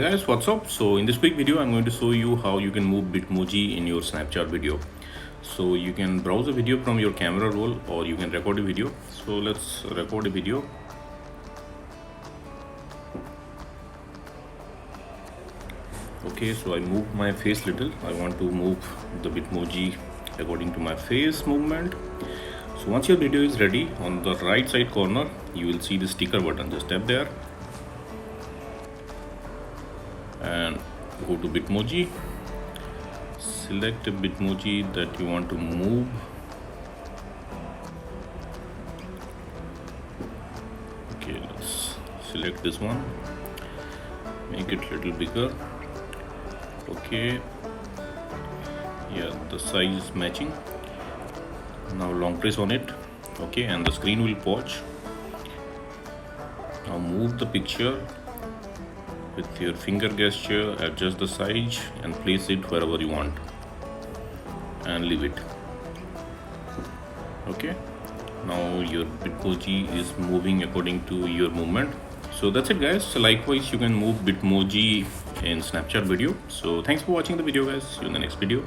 Guys, what's up? So in this quick video I'm going to show you how you can move Bitmoji in your Snapchat video. So you can browse a video from your camera roll or you can record a video. So let's record a video. Okay, so I move my face little. I want to move the Bitmoji according to my face movement. So once your video is ready, on the right side corner you will see the sticker button. Just tap there and go to Bitmoji. Select a Bitmoji that you want to move. Okay, let's select this one, make it a little bigger. Okay, yeah, the size is matching. Now long press on it. Okay, and the screen will pause. Now move the picture with your finger gesture, adjust the size and place it wherever you want and leave it. Okay, now your Bitmoji is moving according to your movement. So that's it guys. So likewise you can move Bitmoji in Snapchat video. So thanks for watching the video guys. See you in the next video.